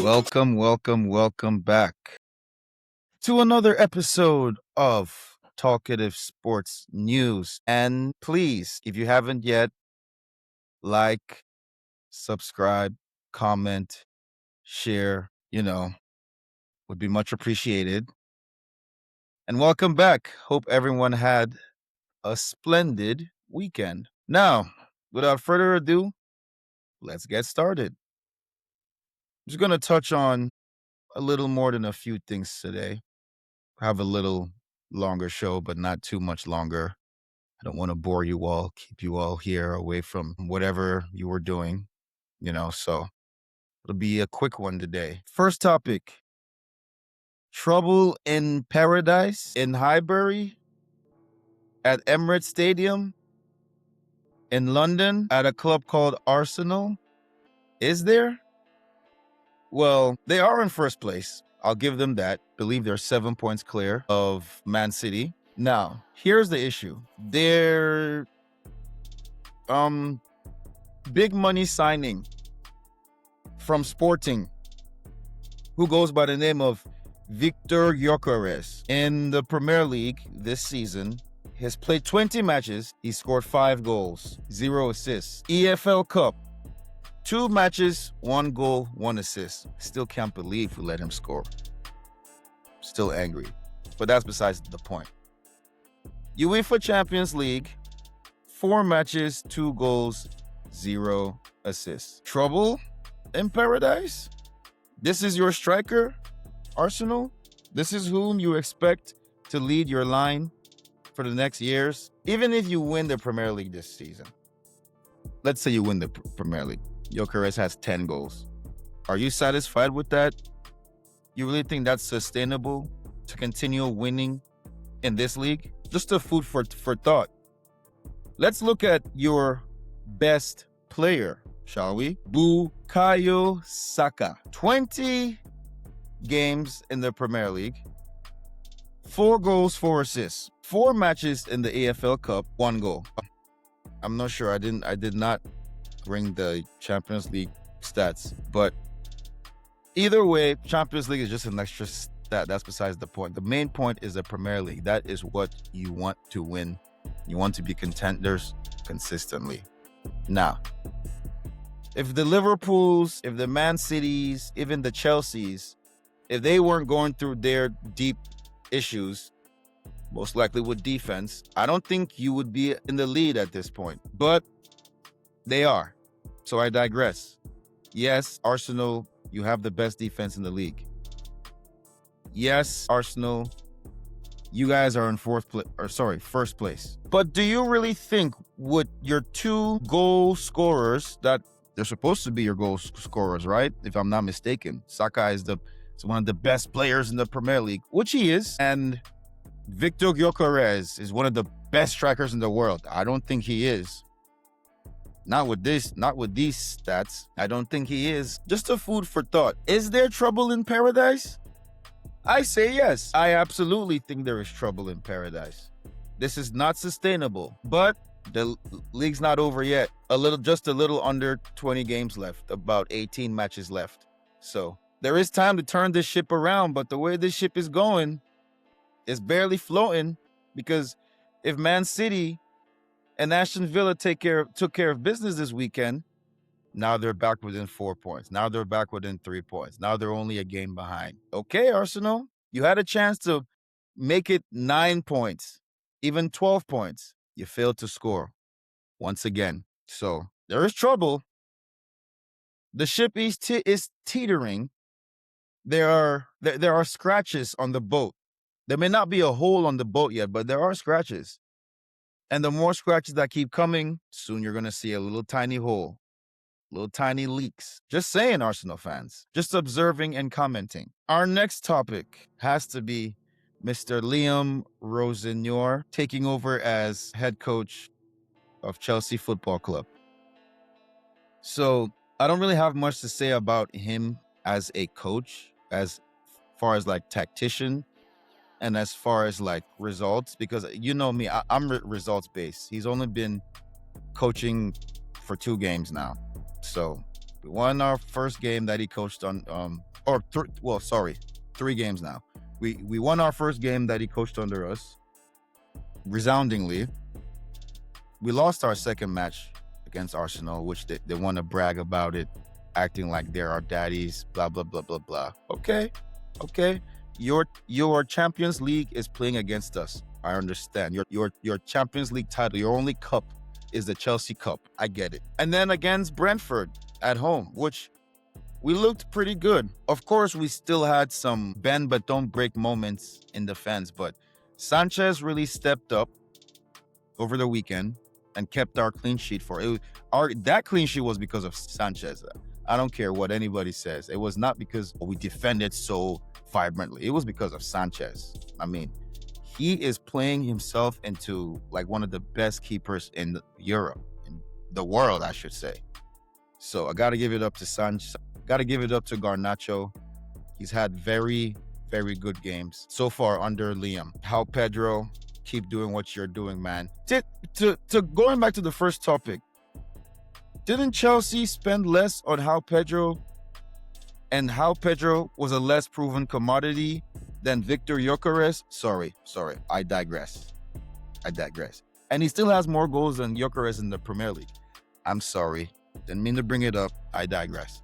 Welcome back to another episode of Talkative Sports News. And please, if you haven't yet, like, subscribe, comment, share, would be much appreciated. And welcome back. Hope everyone had a splendid weekend. Now, without further ado, let's get started. I'm just going to touch on a little more than a few things today. Have a little longer show, but not too much longer. I don't want to bore you all, keep you all here away from whatever you were doing, so it'll be a quick one today. First topic, trouble in paradise in Highbury, at Emirates Stadium, in London, at a club called Arsenal. Is there? Well, they are in first place. I'll give them that. Believe they're 7 points clear of Man City. Now, here's the issue. Their big money signing from Sporting, who goes by the name of Victor Gyökeres, in the Premier League this season, has played 20 matches. He scored 5 goals, 0 assists. EFL Cup, 2 matches, 1 goal, 1 assist. Still can't believe we let him score. Still angry. But that's besides the point. UEFA Champions League, 4 matches, 2 goals, 0 assists. Trouble in paradise? This is your striker, Arsenal? This is whom you expect to lead your line for the next years? Even if you win the Premier League this season. Let's say you win the Premier League. Gyökeres has 10 goals. Are you satisfied with that? You really think that's sustainable to continue winning in this league? Just a food for thought. Let's look at your best player, shall we? Bukayo Saka. 20 games in the Premier League. 4 goals, 4 assists. 4 matches in the AFL Cup, 1 goal. I'm not sure. I did not bring the Champions League stats, but either way, Champions League is just an extra stat. That's besides the point. The main point is the Premier League. That is what you want to win. You want to be contenders consistently. Now, if the Liverpools, if the Man Cities, even the Chelseas, if they weren't going through their deep issues, most likely with defense, I don't think you would be in the lead at this point. But they are. So I digress. Yes, Arsenal, you have the best defense in the league. Yes, Arsenal, you guys are in first place. But do you really think with your 2 goal scorers, that they're supposed to be your goal scorers, right? If I'm not mistaken. Saka is one of the best players in the Premier League, which he is. And Victor Gyökeres is one of the best strikers in the world. I don't think he is. Not with these stats. I don't think he is. Just a food for thought. Is there trouble in paradise? I say yes. I absolutely think there is trouble in paradise. This is not sustainable. But the league's not over yet. Just a little under 20 games left. About 18 matches left. So there is time to turn this ship around. But the way this ship is going, it's barely floating. Because if Man City and Aston Villa took care of business this weekend, now they're back within 4 points. Now they're back within 3 points. Now they're only a game behind. Okay, Arsenal, you had a chance to make it 9 points, even 12 points. You failed to score once again. So there is trouble. The ship is teetering. There are scratches on the boat. There may not be a hole on the boat yet, but there are scratches. And the more scratches that keep coming, soon you're going to see a little tiny hole, little tiny leaks. Just saying, Arsenal fans. Just observing and commenting. Our next topic has to be Mr. Liam Rosenoir taking over as head coach of Chelsea Football Club. So I don't really have much to say about him as a coach, as far as like tactician, and as far as like results, because you know me, I'm results based. He's only been coaching for 2 games now. So we won our first game that he coached on 3 games now. We won our first game that he coached under us, resoundingly. We lost our second match against Arsenal, which they want to brag about it, acting like they're our daddies, blah, blah, blah, blah, blah. Okay. Your Champions League is playing against us. I understand. Your Champions League title, your only cup is the Chelsea Cup. I get it. And then against Brentford at home, which we looked pretty good. Of course, we still had some bend but don't break moments in defense, but Sanchez really stepped up over the weekend and kept our clean sheet for it. That clean sheet was because of Sanchez. I don't care what anybody says. It was not because we defended so vibrantly. It was because of Sanchez. I mean, he is playing himself into like one of the best keepers in Europe, in the world, I should say. So I got to give it up to Sanchez. Got to give it up to Garnacho. He's had very, very good games so far under Liam. How Pedro, keep doing what you're doing, man. To going back to the first topic, didn't Chelsea spend less on How Pedro, and How Pedro was a less proven commodity than Victor Gyökeres? Sorry, I digress. And he still has more goals than Gyökeres in the Premier League. I'm sorry, didn't mean to bring it up. I digress.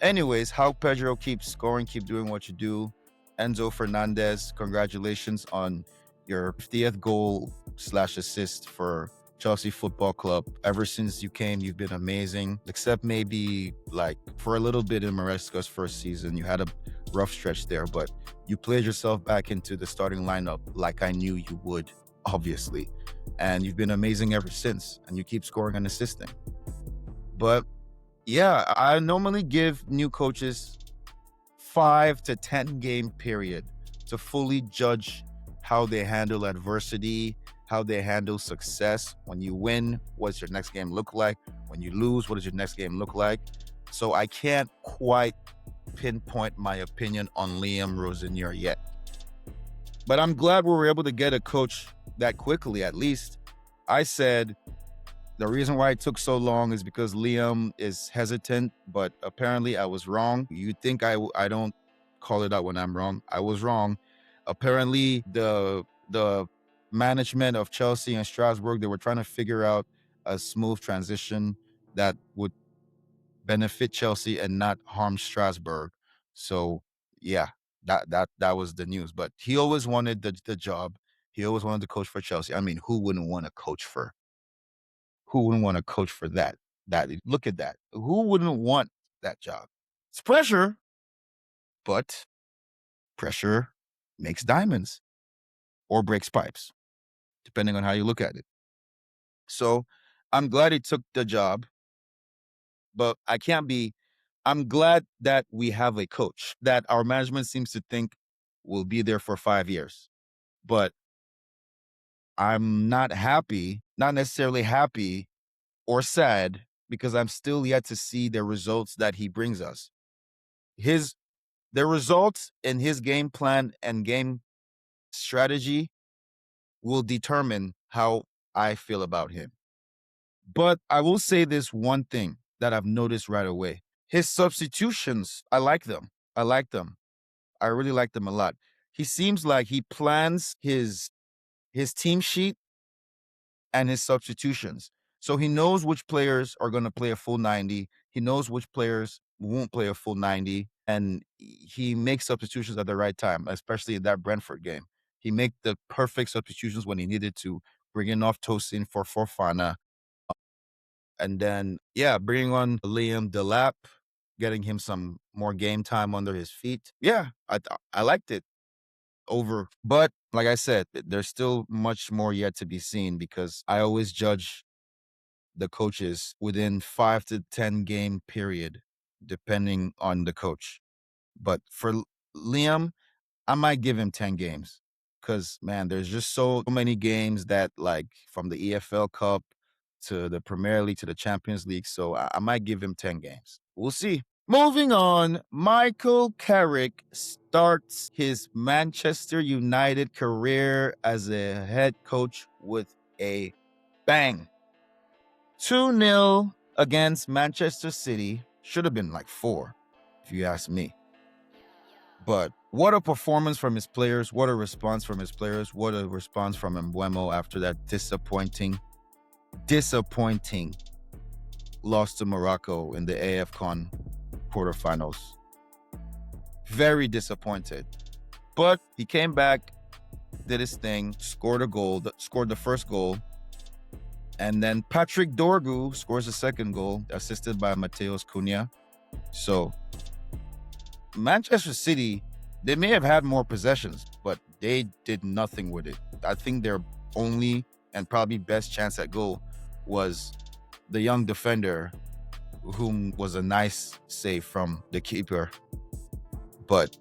Anyways, How Pedro, keep scoring, keep doing what you do. Enzo Fernandez, congratulations on your 50th goal / assist for Chelsea Football Club. Ever since you came, you've been amazing, except maybe like for a little bit in Maresca's first season. You had a rough stretch there, but you played yourself back into the starting lineup like I knew you would, obviously. And you've been amazing ever since, and you keep scoring and assisting. But yeah, I normally give new coaches 5 to 10 game period to fully judge how they handle adversity, how they handle success. When you win, what's your next game look like? When you lose, what does your next game look like? So I can't quite pinpoint my opinion on Liam Rosenoir yet. But I'm glad we were able to get a coach that quickly, at least. I said the reason why it took so long is because Liam is hesitant, but apparently I was wrong. You think I don't call it out when I'm wrong. I was wrong. Apparently the management of Chelsea and Strasbourg, they were trying to figure out a smooth transition that would benefit Chelsea and not harm Strasbourg. So yeah, that was the news. But he always wanted the job. He always wanted to coach for Chelsea. I mean, who wouldn't want to coach for that? Look at that. Who wouldn't want that job? It's pressure, but pressure makes diamonds or breaks pipes, depending on how you look at it. So I'm glad he took the job, but I'm glad that we have a coach that our management seems to think will be there for 5 years. But I'm not necessarily happy or sad, because I'm still yet to see the results that he brings us. The results in his game plan and game strategy will determine how I feel about him. But I will say this one thing that I've noticed right away. His substitutions, I like them. I really like them a lot. He seems like he plans his team sheet and his substitutions. So he knows which players are going to play a full 90. He knows which players won't play a full 90. And he makes substitutions at the right time, especially in that Brentford game. He made the perfect substitutions when he needed to, bringing off Tosin for Fofana. And then, bringing on Liam Delap, getting him some more game time under his feet. Yeah, I liked it. But like I said, there's still much more yet to be seen, because I always judge the coaches within 5 to 10 game period, depending on the coach. But for Liam, I might give him 10 games, because man, there's just so many games that, like, from the EFL Cup to the Premier League to the Champions League. So I might give him 10 games. We'll see. Moving on, Michael Carrick starts his Manchester United career as a head coach with a bang. 2-0 against Manchester City. Should have been like 4, if you ask me. But what a performance from his players. What a response from his players. What a response from Mbeumo after that disappointing loss to Morocco in the Afcon quarterfinals. Very disappointed. But he came back, did his thing, scored the first goal. And then Patrick Dorgu scores the second goal, assisted by Mateus Cunha. So Manchester City, they may have had more possessions, but they did nothing with it. I think their only and probably best chance at goal was the young defender, whom was a nice save from the keeper. But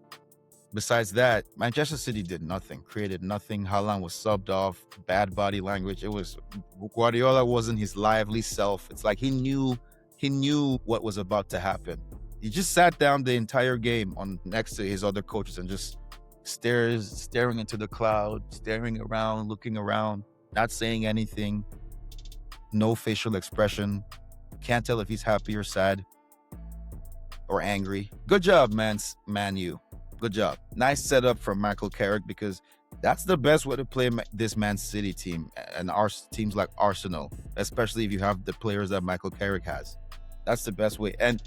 besides that, Manchester City did nothing, created nothing. Haaland was subbed off, bad body language. Guardiola wasn't his lively self. It's like he knew what was about to happen. He just sat down the entire game next to his other coaches and just staring into the cloud, staring around, looking around, not saying anything, no facial expression. Can't tell if he's happy or sad or angry. Good job, Man U. Good job. Nice setup from Michael Carrick, because that's the best way to play this Man City team and our teams like Arsenal, especially if you have the players that Michael Carrick has. That's the best way. And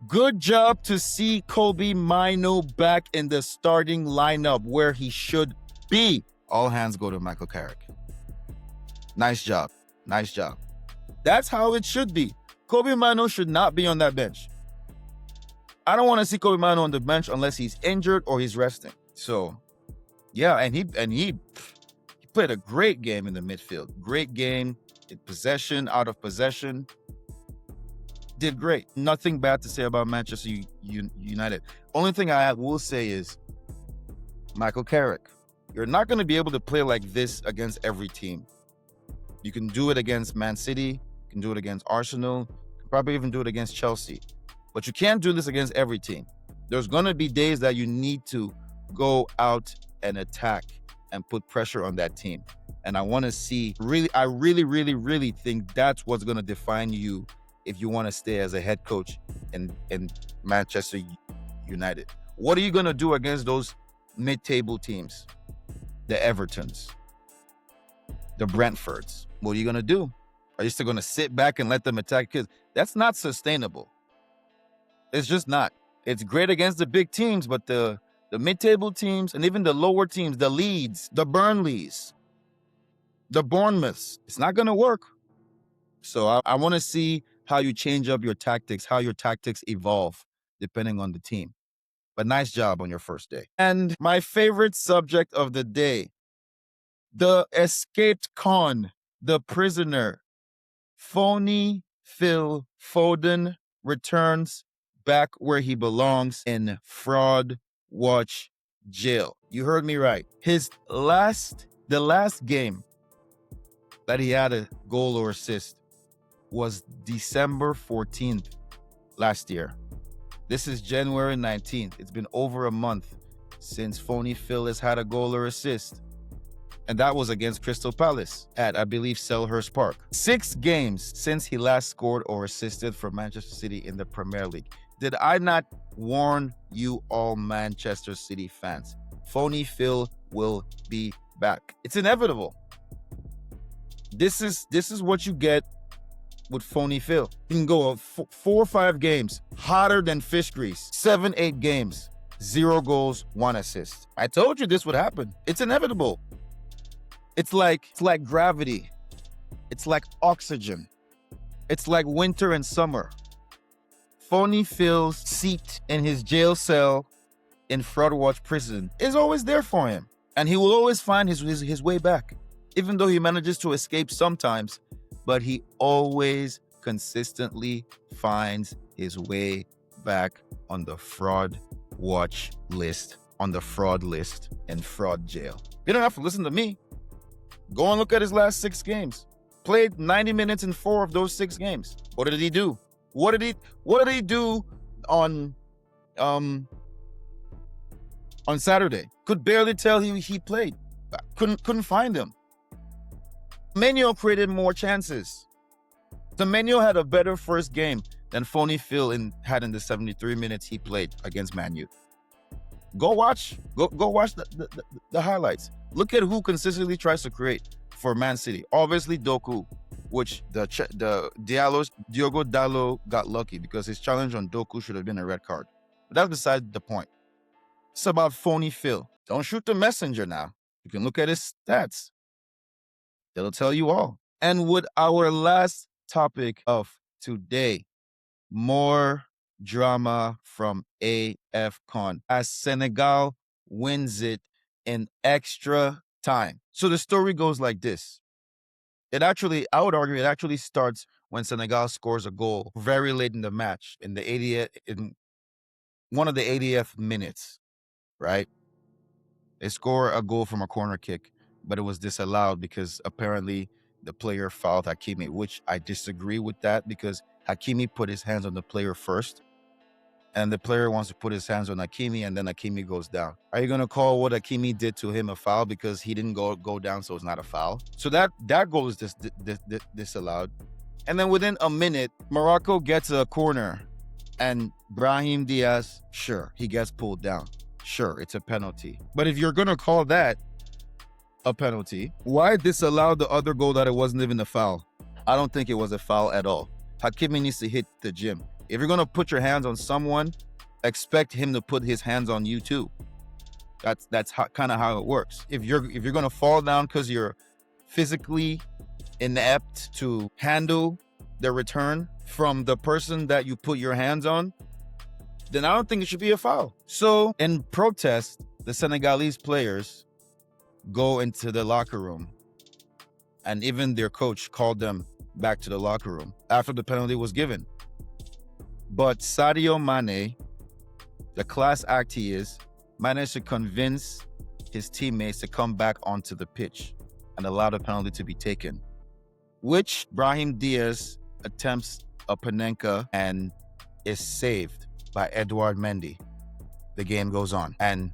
good job to see Kobbie Mainoo back in the starting lineup where he should be. All hands go to Michael Carrick. Nice job. Nice job. That's how it should be. Kobbie Mainoo should not be on that bench. I don't want to see Kobbie Mainoo on the bench unless he's injured or he's resting. So, yeah, and he played a great game in the midfield. Great game in possession, out of possession. Did great. Nothing bad to say about Manchester United. Only thing I will say is, Michael Carrick, you're not going to be able to play like this against every team. You can do it against Man City. You can do it against Arsenal. You can probably even do it against Chelsea. But you can't do this against every team. There's going to be days that you need to go out and attack and put pressure on that team. And I want to see, I really think that's what's going to define you if you want to stay as a head coach in Manchester United. What are you going to do against those mid-table teams? The Evertons, the Brentfords. What are you going to do? Are you still going to sit back and let them attack? Because that's not sustainable. It's just not. It's great against the big teams, but the mid-table teams and even the lower teams, the Leeds, the Burnleys, the Bournemouths, it's not going to work. So I want to see how you change up your tactics, how your tactics evolve depending on the team. But nice job on your first day. And my favorite subject of the day, the escaped con, the prisoner, Phony Phil Foden returns back where he belongs, in Fraud Watch jail. You heard me right. The last game that he had a goal or assist was December 14th last year. This is January 19th. It's been over a month since Phony Phil has had a goal or assist. And that was against Crystal Palace at, I believe, Selhurst Park. 6 games since he last scored or assisted for Manchester City in the Premier League. Did I not warn you all Manchester City fans? Phony Phil will be back. It's inevitable. This is what you get with Phony Phil. You can go 4 or 5 games, hotter than fish grease. 7, 8 games, 0 goals, 1 assist. I told you this would happen. It's inevitable. It's like gravity. It's like oxygen. It's like winter and summer. Phony Phil's seat in his jail cell in Fraud Watch prison is always there for him. And he will always find his way back. Even though he manages to escape sometimes, but he always consistently finds his way back on the Fraud Watch list, on the fraud list in fraud jail. You don't have to listen to me. Go and look at his last 6 games. Played 90 minutes in 4 of those 6 games. What did he do? What did he do on Saturday? Could barely tell he played. Couldn't find him. Semenyo created more chances. Semenyo had a better first game than Phony Phil had in the 73 minutes he played against Man U. Go watch the highlights. Look at who consistently tries to create for Man City. Obviously Doku, which the Diogo Dallo got lucky because his challenge on Doku should have been a red card. But that's beside the point. It's about Phony Phil. Don't shoot the messenger now. You can look at his stats. That'll tell you all. And with our last topic of today, more drama from Afcon as Senegal wins it in extra time. So the story goes like this. I would argue it actually starts when Senegal scores a goal very late in the match in the 80th, in one of the 80th minutes, right? They score a goal from a corner kick, but it was disallowed because apparently the player fouled Hakimi, which I disagree with that because Hakimi put his hands on the player first, and the player wants to put his hands on Hakimi, and then Hakimi goes down. Are you going to call what Hakimi did to him a foul because he didn't go down, so it's not a foul? So that goal is disallowed. And then within a minute, Morocco gets a corner, and Brahim Diaz, sure, he gets pulled down. Sure, it's a penalty. But if you're going to call that a penalty, why disallow the other goal that it wasn't even a foul? I don't think it was a foul at all. Hakimi needs to hit the gym. If you're going to put your hands on someone, expect him to put his hands on you too. That's kind of how it works. If you're going to fall down because you're physically inept to handle the return from the person that you put your hands on, then I don't think it should be a foul. So in protest, the Senegalese players go into the locker room, and even their coach called them back to the locker room after the penalty was given. But Sadio Mane, the class act he is, managed to convince his teammates to come back onto the pitch and allow the penalty to be taken, which Brahim Diaz attempts a Panenka and is saved by Edouard Mendy. The game goes on. And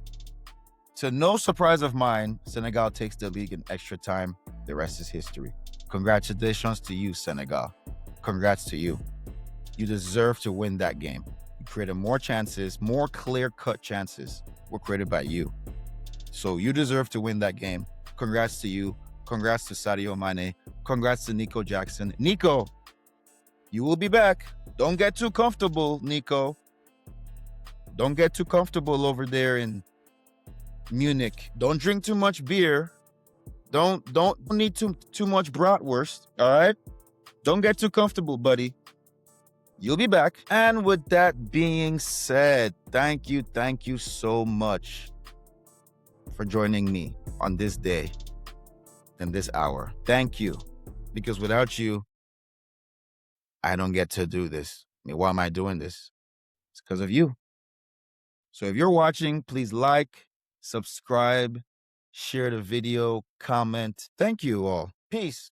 to no surprise of mine, Senegal takes the league in extra time. The rest is history. Congratulations to you, Senegal. Congrats to you. You deserve to win that game. You created more chances, more clear-cut chances were created by you. So you deserve to win that game. Congrats to you. Congrats to Sadio Mane. Congrats to Nico Jackson. Nico, you will be back. Don't get too comfortable, Nico. Don't get too comfortable over there in Munich. Don't drink too much beer. Don't need too much bratwurst, all right? Don't get too comfortable, buddy. You'll be back. And with that being said, thank you so much for joining me on this day and this hour. Thank you. Because without you, I don't get to do this. I mean, why am I doing this? It's because of you. So if you're watching, please like, subscribe, share the video, comment. Thank you all. Peace.